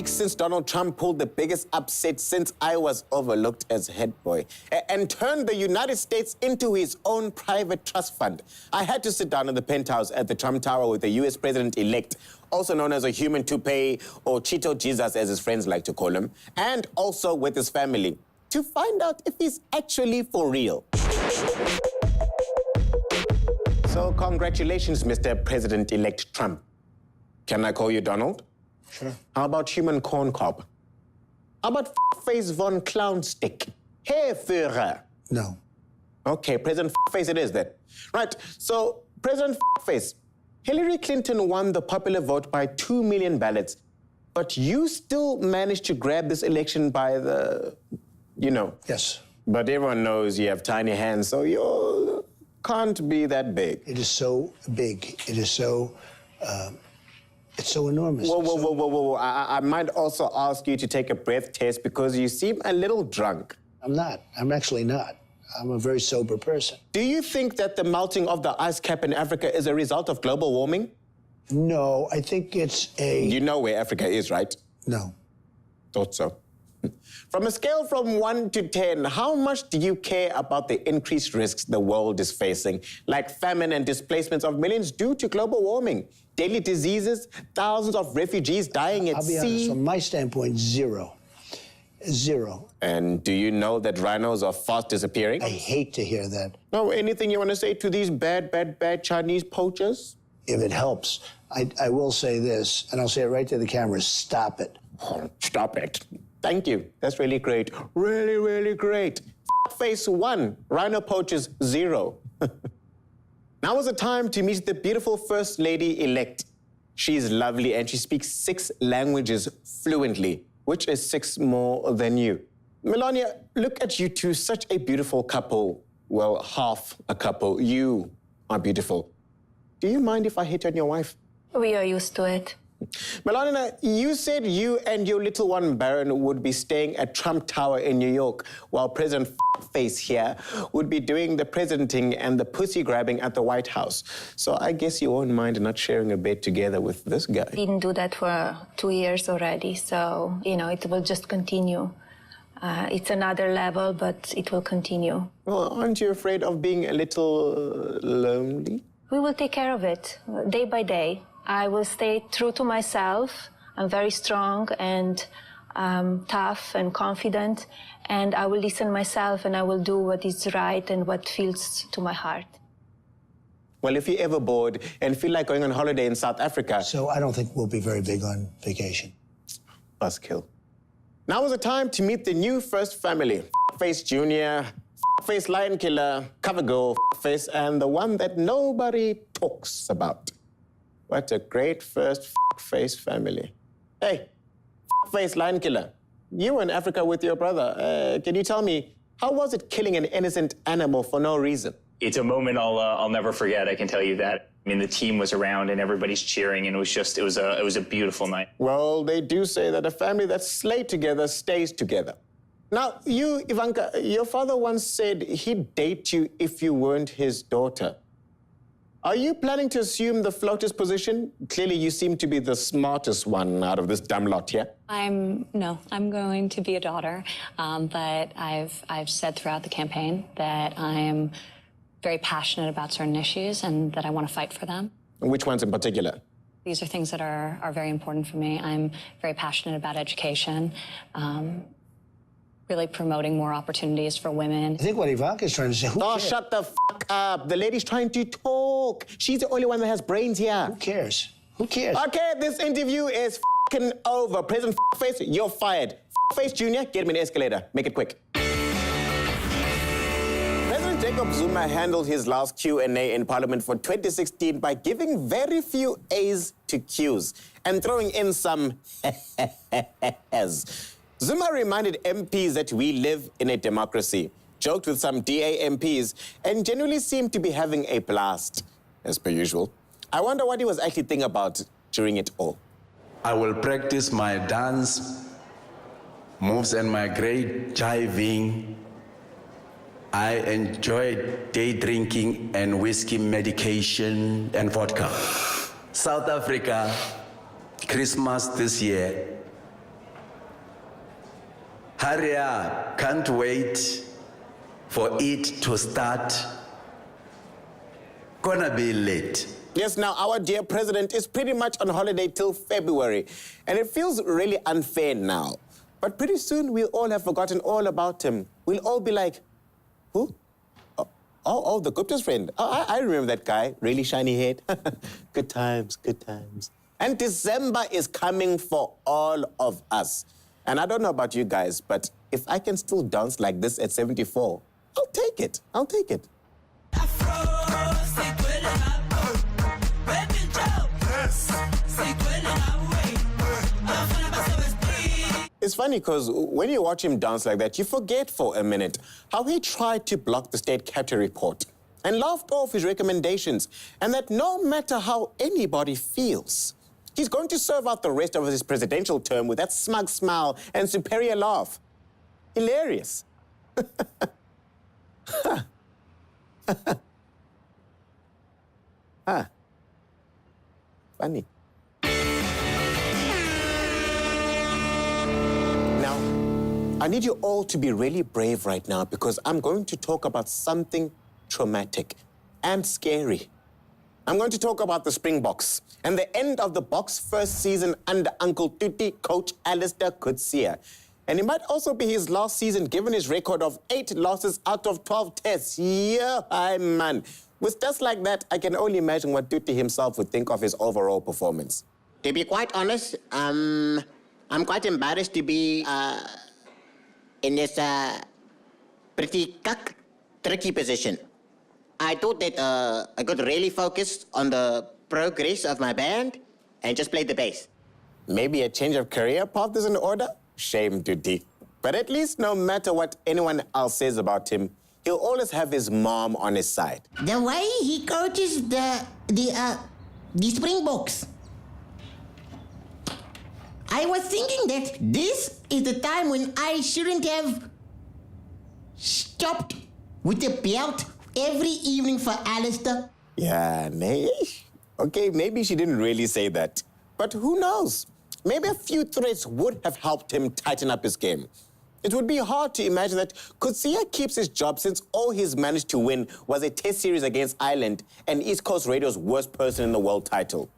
weeks since Donald Trump pulled the biggest upset since I was overlooked as head boy and turned the United States into his own private trust fund. I had to sit down in the penthouse at the Trump Tower with the U.S. president-elect, also known as a human toupee, or Cheeto Jesus, as his friends like to call him, and also with his family, to find out if he's actually for real. So congratulations, Mr. President-elect Trump. Can I call you Donald? Sure. How about human corn cob? How about face von Clownstick? Herr Führer? No. Okay, President Face it is then. Right, so President Face, Hillary Clinton won the popular vote by 2 million ballots, but you still managed to grab this election by the, Yes. But everyone knows you have tiny hands, so you can't be that big. It is so big. It is so, it's so enormous. Whoa. I might also ask you to take a breath test because you seem a little drunk. I'm not. I'm actually not. I'm a very sober person. Do you think that the melting of the ice cap in Africa is a result of global warming? No, I think it's a... You know where Africa is, right? No. Thought so. From a scale from 1 to 10, how much do you care about the increased risks the world is facing, like famine and displacements of millions due to global warming, deadly diseases, thousands of refugees dying at I'll be sea? honest, from my standpoint, zero. Zero. And do you know that rhinos are fast disappearing? I hate to hear that. No, anything you want to say to these bad Chinese poachers? If it helps, I will say this, and I'll say it right to the camera, stop it. Oh, stop it. Thank you. That's really great. Really, really great. Face 1, rhino poachers 0. Now is the time to meet the beautiful First Lady-elect. She's lovely and she speaks 6 languages fluently, which is 6 more than you. Melania, look at you two, such a beautiful couple. Well, half a couple. You are beautiful. Do you mind if I hit on your wife? We are used to it. Melania, you said you and your little one, Baron, would be staying at Trump Tower in New York, while President Face here would be doing the presidenting and the pussy grabbing at the White House. So I guess you won't mind not sharing a bed together with this guy. We didn't do that for 2 years already, so, it will just continue. It's another level, but it will continue. Well, aren't you afraid of being a little lonely? We will take care of it, day by day. I will stay true to myself. I'm very strong and tough and confident, and I will listen myself and I will do what is right and what feels to my heart. Well, if you're ever bored and feel like going on holiday in South Africa... So I don't think we'll be very big on vacation. Buzzkill. Now is the time to meet the new first family. Face Junior, Face Lion Killer, Cover Girl, Face, and the one that nobody talks about. What a great first Face family. Hey, Face Lion Killer, you were in Africa with your brother. Can you tell me, how was it killing an innocent animal for no reason? It's a moment I'll never forget, I can tell you that. I mean, the team was around and everybody's cheering, and it was a beautiful night. Well, they do say that a family that's slayed together stays together. Now, you, Ivanka, your father once said he'd date you if you weren't his daughter. Are you planning to assume the floater's position? Clearly, you seem to be the smartest one out of this dumb lot here. I'm going to be a daughter, but I've said throughout the campaign that I'm very passionate about certain issues and that I want to fight for them. Which ones in particular? These are things that are very important for me. I'm very passionate about education, really promoting more opportunities for women. I think what Ivanka's trying to say, who cares? Shut the fuck up. The lady's trying to talk. She's the only one that has brains here. Who cares? Who cares? Okay, this interview is fucking over. President Face, you're fired. Face Junior, get him an escalator. Make it quick. President Jacob Zuma handled his last Q&A in Parliament for 2016 by giving very few A's to Q's and throwing in some S's. Zuma reminded MPs that we live in a democracy, joked with some DA MPs, and genuinely seemed to be having a blast, as per usual. I wonder what he was actually thinking about during it all. I will practice my dance moves and my great jiving. I enjoy day drinking and whiskey medication and vodka. South Africa, Christmas this year, Hurry up. Can't wait for it to start. Gonna be late. Yes, now our dear president is pretty much on holiday till February, and it feels really unfair now. But pretty soon we'll all have forgotten all about him. We'll all be like, who? Oh, the Gupta's friend. Oh, I remember that guy, really shiny head. Good times, good times. And December is coming for all of us. And I don't know about you guys, but if I can still dance like this at 74, I'll take it. I'll take it. It's funny because when you watch him dance like that, you forget for a minute how he tried to block the state capture report and laughed off his recommendations, and that no matter how anybody feels, he's going to serve out the rest of his presidential term with that smug smile and superior laugh. Hilarious. Funny. Now, I need you all to be really brave right now because I'm going to talk about something traumatic and scary. I'm going to talk about the Springboks and the end of the Boks' first season under Uncle Tuti, Coach Alistair Coetzee. And it might also be his last season given his record of 8 losses out of 12 tests. Yeah, hi, man. With stats like that, I can only imagine what Tuti himself would think of his overall performance. To be quite honest, I'm quite embarrassed to be in this pretty tricky position. I thought that I could really focus on the progress of my band and just play the bass. Maybe a change of career path is in order? Shame, Tuti. But at least no matter what anyone else says about him, he'll always have his mom on his side. The way he coaches the Springboks. I was thinking that this is the time when I shouldn't have stopped with the belt every evening for Alistair. Yeah, okay, maybe she didn't really say that. But who knows? Maybe a few threats would have helped him tighten up his game. It would be hard to imagine that Coetzee keeps his job since all he's managed to win was a test series against Ireland and East Coast Radio's worst person in the world title.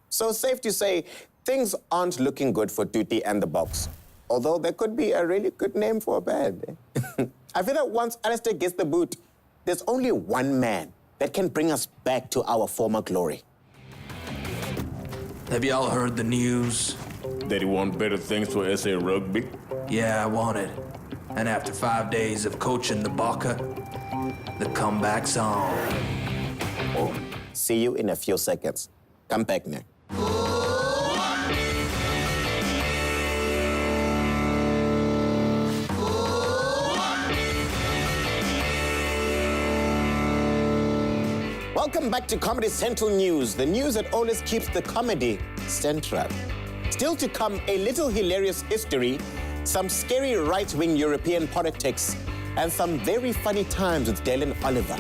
So safe to say, things aren't looking good for Tuti and the Boks. Although there could be a really good name for a band. I feel that once Alistair gets the boot, there's only one man that can bring us back to our former glory. Have y'all heard the news? That he want better things for SA Rugby? Yeah, I want it. And after 5 days of coaching the Baka, the comeback's on. Oh, see you in a few seconds. Come back now. Welcome back to Comedy Central News, the news that always keeps the comedy central. Still to come, a little hilarious history, some scary right-wing European politics, and some very funny times with Dylan Oliver.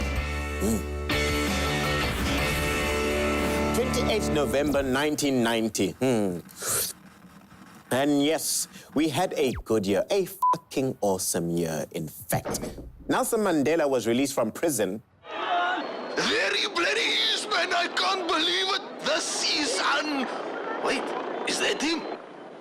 28 November 1990. And yes, we had a good year, a fucking awesome year, in fact. Nelson Mandela was released from prison. There he bloody is, man. I can't believe it. This is Wait, is that him?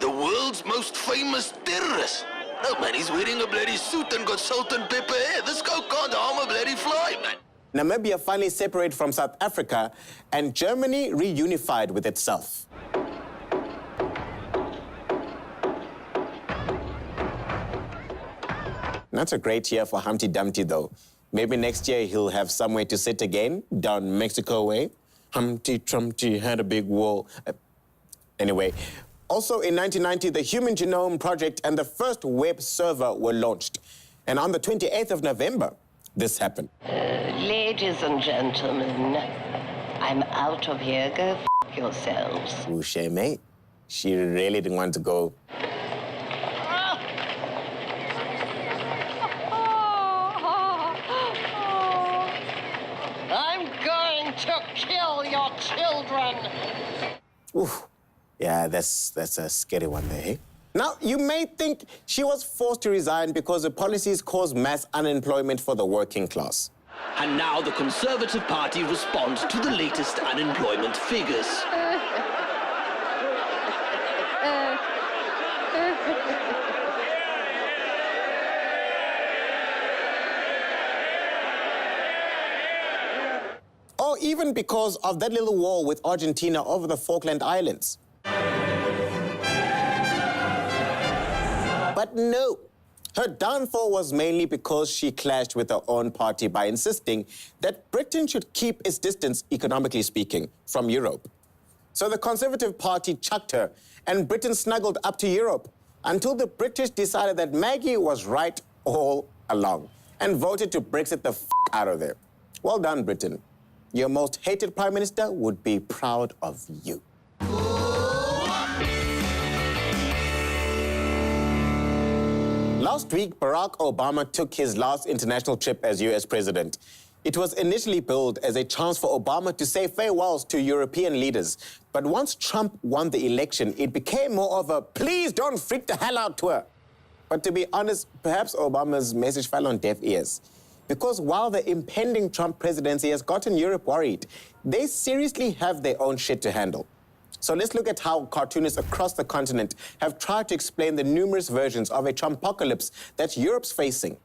The world's most famous terrorist. Oh, man, he's wearing a bloody suit and got salt and pepper hair. This guy can't harm a bloody fly, man. Namibia finally separated from South Africa, and Germany reunified with itself. That's a great year for Humpty Dumpty, though. Maybe next year he'll have somewhere to sit again, down Mexico way. Humpty Dumpty had a big wall. Anyway, also in 1990, the Human Genome Project and the first web server were launched. And on the 28th of November, this happened. Ladies and gentlemen, I'm out of here. Go f*** yourselves. Ooh, shame, mate. She really didn't want to go. I'm going to kill your children. Ooh. Yeah, that's a scary one there, eh? Now, you may think she was forced to resign because the policies caused mass unemployment for the working class. And now the Conservative Party responds to the latest unemployment figures. Or even because of that little war with Argentina over the Falkland Islands. But no, her downfall was mainly because she clashed with her own party by insisting that Britain should keep its distance, economically speaking, from Europe. So the Conservative Party chucked her, and Britain snuggled up to Europe until the British decided that Maggie was right all along and voted to Brexit the out of there. Well done, Britain. Your most hated Prime Minister would be proud of you. Last week, Barack Obama took his last international trip as US president. It was initially billed as a chance for Obama to say farewells to European leaders. But once Trump won the election, it became more of a please don't freak the hell out tour. But to be honest, perhaps Obama's message fell on deaf ears. Because while the impending Trump presidency has gotten Europe worried, they seriously have their own shit to handle. So let's look at how cartoonists across the continent have tried to explain the numerous versions of a Trumpocalypse that Europe's facing.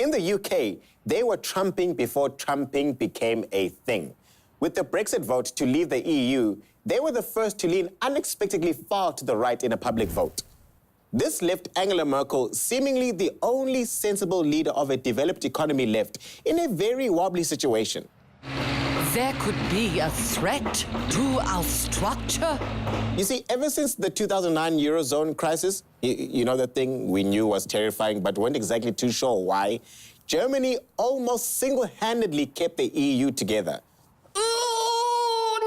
In the UK, they were Trumping before Trumping became a thing. With the Brexit vote to leave the EU, they were the first to lean unexpectedly far to the right in a public vote. This left Angela Merkel seemingly the only sensible leader of a developed economy left in a very wobbly situation. There could be a threat to our structure. You see, ever since the 2009 Eurozone crisis, you know the thing we knew was terrifying but weren't exactly too sure why, Germany almost single-handedly kept the EU together. Oh,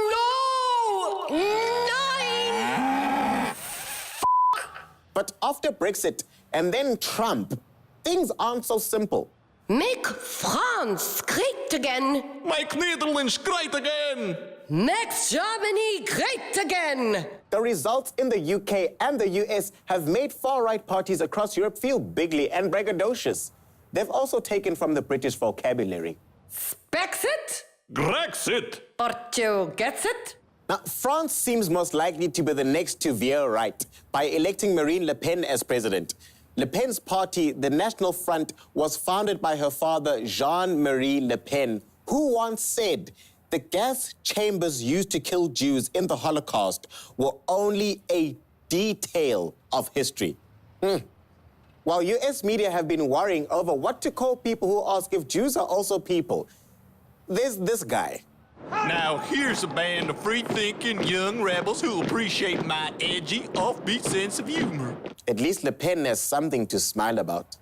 no! Nine! But after Brexit and then Trump, things aren't so simple. Make France great again. Make Netherlands great again. Make Germany great again. The results in the UK and the US have made far-right parties across Europe feel bigly and braggadocious. They've also taken from the British vocabulary. Spexit? Grexit. Portugetsit? Now, France seems most likely to be the next to veer right by electing Marine Le Pen as president. Le Pen's party, the National Front, was founded by her father, Jean-Marie Le Pen, who once said the gas chambers used to kill Jews in the Holocaust were only a detail of history. While US media have been worrying over what to call people who ask if Jews are also people, there's this guy. Now here's a band of free-thinking young rebels who appreciate my edgy, offbeat sense of humor. At least Le Pen has something to smile about.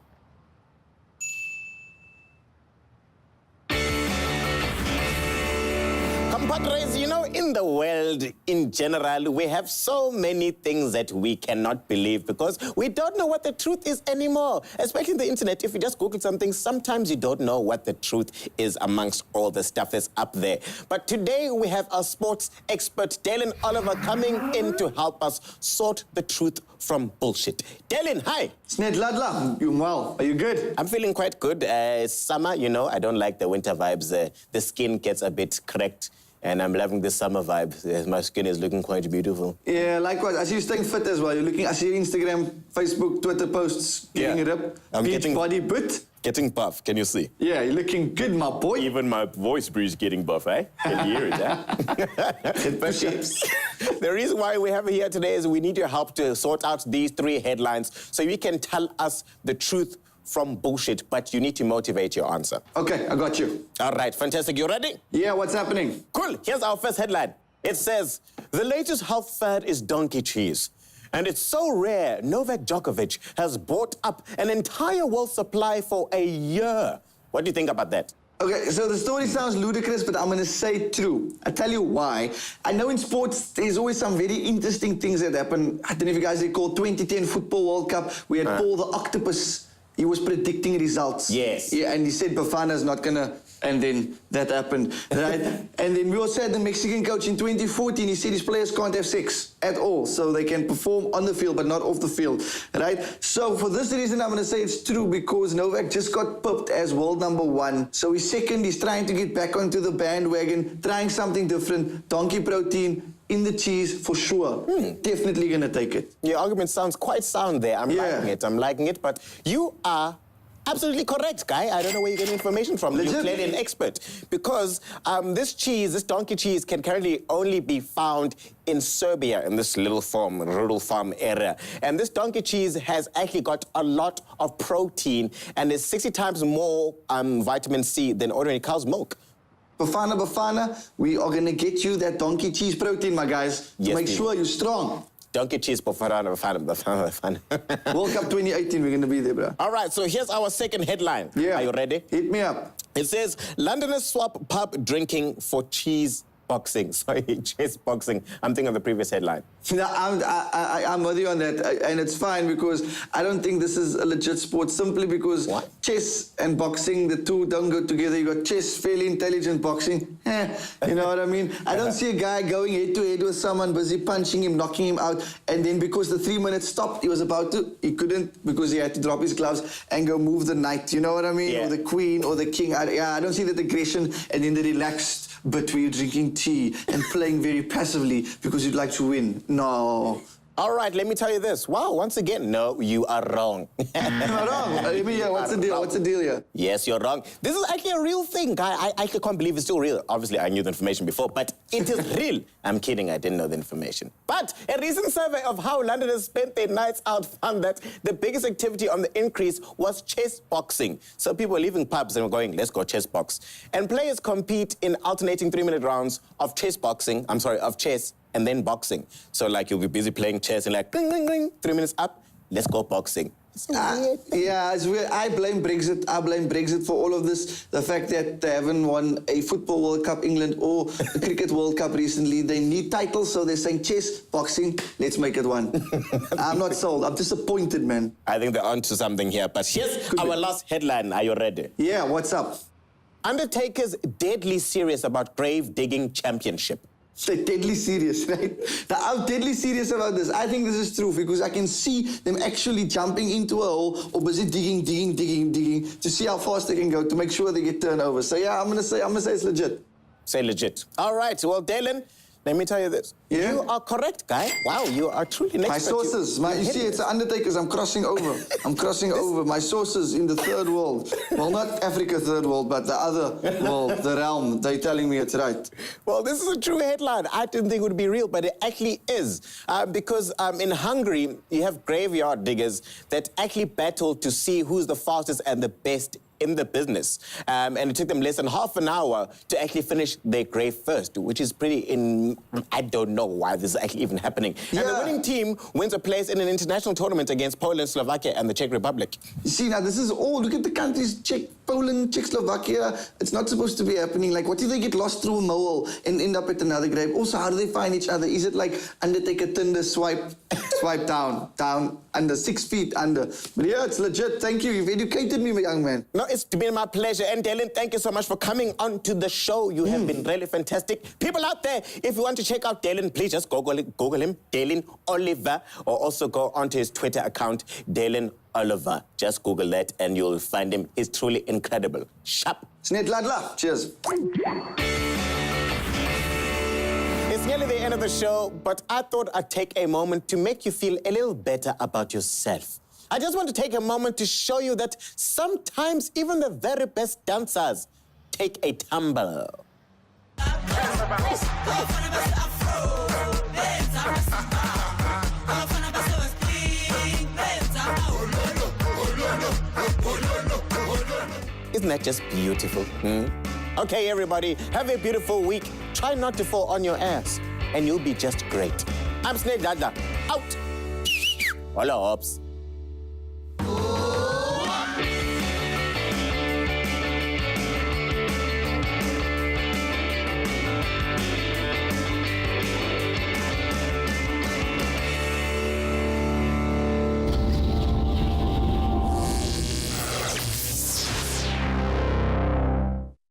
Compadres, you know, in the world in general, we have so many things that we cannot believe because we don't know what the truth is anymore. Especially in the internet, if you just Google something, sometimes you don't know what the truth is amongst all the stuff that's up there. But today we have our sports expert, Dylan Oliver, coming in to help us sort the truth from bullshit. Dylan, hi. Sned Ladla, you well? Are you good? I'm feeling quite good. It's summer, you know, I don't like the winter vibes. The skin gets a bit cracked. And I'm loving this summer vibe. My skin is looking quite beautiful. Yeah, likewise. I see you staying fit as well. You're looking, I see your Instagram, Facebook, Twitter posts, getting it up. I'm getting body butt. Getting buff, can you see? Yeah, you're looking good, my boy. Even my voice is getting buff, eh? Can you hear it, eh? The reason why we have you here today is we need your help to sort out these three headlines so you can tell us the truth from bullshit, but you need to motivate your answer. Okay, I got you. All right, fantastic. You ready? Yeah, what's happening? Cool. Here's our first headline. It says, the latest health fad is donkey cheese. And it's so rare, Novak Djokovic has bought up an entire world supply for a year. What do you think about that? Okay, so the story sounds ludicrous, but I'm going to say true. I'll tell you why. I know in sports, there's always some very interesting things that happen. I don't know if you guys recall 2010 Football World Cup. We had Paul the Octopus he was predicting results. Yes. Yeah, and he said Bafana's not gonna, and then that happened, right? And then we also had the Mexican coach in 2014. He said his players can't have sex at all, so they can perform on the field but not off the field, right? So for this reason, I'm gonna say it's true because Novak just got pipped as world #1. So he's second. He's trying to get back onto the bandwagon, trying something different. Donkey protein in the cheese for sure. Definitely gonna take it. Your argument sounds quite sound there. I'm liking it. But you are absolutely correct, Guy. I don't know where you get information from. You're clearly an expert. Because this cheese, this donkey cheese, can currently only be found in Serbia, in this little rural farm area. And this donkey cheese has actually got a lot of protein and is 60 times more vitamin C than ordinary cow's milk. Bafana, we are gonna get you that donkey cheese protein, my guys, to make sure you're strong. Donkey cheese, Bafana. World Cup 2018, we're gonna be there, bro. All right, so here's our second headline. Yeah. Are you ready? Hit me up. It says, Londoners swap pub drinking for cheese boxing. Sorry, chess boxing. I'm thinking of the previous headline. No, I'm with you on that, and it's fine because I don't think this is a legit sport simply because chess and boxing, the two don't go together. You got chess, fairly intelligent boxing. You know what I mean? I don't see a guy going head-to-head with someone, busy punching him, knocking him out, and then because the 3 minutes stopped, he was about to, he couldn't because he had to drop his gloves and go move the knight. You know what I mean? Yeah. Or the queen or the king. I don't see that aggression and then the relaxed but where you're drinking tea and playing very passively because you'd like to win. No. All right, let me tell you this. Wow, once again, no, you are wrong. Am I wrong? What's the deal? What's the deal here? Yes, you're wrong. This is actually a real thing, guy. I actually can't believe it's still real. Obviously, I knew the information before, but it is real. I'm kidding, I didn't know the information. But a recent survey of how Londoners spent their nights out found that the biggest activity on the increase was chess boxing. So people were leaving pubs and were going, let's go chess box. And players compete in alternating 3-minute rounds of chess, and then boxing. So like you'll be busy playing chess and like, ding, ding, ding, 3 minutes up, let's go boxing. Yeah, it's weird. I blame Brexit. I blame Brexit for all of this. The fact that they haven't won a football World Cup, England, or a cricket World Cup recently. They need titles, so they're saying chess, boxing, let's make it one. I'm not sold. I'm disappointed, man. I think they're onto something here. But here's our last headline. Are you ready? Yeah, what's up? Undertaker's deadly serious about grave digging championship. They're deadly serious, right? I'm deadly serious about this. I think this is true because I can see them actually jumping into a hole or busy digging to see how fast they can go to make sure they get turned over. So yeah, I'm gonna say it's legit. Say legit. All right. Well, Dalen, let me tell you this. Yeah? You are correct, guy. Wow, you are truly an expert. My sources, you see, it's the Undertakers. I'm crossing over. I'm crossing over. My sources in the third world. Well, not Africa third world, but the other world, the realm. They're telling me it's right. Well, this is a true headline. I didn't think it would be real, but it actually is. Because in Hungary, you have graveyard diggers that actually battle to see who's the fastest and the best in the business. And it took them less than half an hour to actually finish their grave first, which is I don't know why this is actually even happening. Yeah. And the winning team wins a place in an international tournament against Poland, Slovakia, and the Czech Republic. You see, now this is all, look at the countries, Poland, Czechoslovakia, it's not supposed to be happening. Like, what if they get lost through a mole and end up at another grave? Also, how do they find each other? Is it like Undertaker, Tinder, swipe down, under, 6 feet under? But yeah, it's legit. Thank you. You've educated me, my young man. No, it's been my pleasure. And Dalen, thank you so much for coming on to the show. You have been really fantastic. People out there, if you want to check out Dalen, please just Google him, Dalen Oliver, or also go onto his Twitter account, Dalen Oliver. Just Google that and you'll find him. He's truly incredible. Sharp. Snet ladla. Cheers. It's nearly the end of the show, but I thought I'd take a moment to make you feel a little better about yourself. I just want to take a moment to show you that sometimes even the very best dancers take a tumble. Isn't that just beautiful? Okay, everybody, have a beautiful week. Try not to fall on your ass, and you'll be just great. I'm Snake Dada. Out. Hola, hops.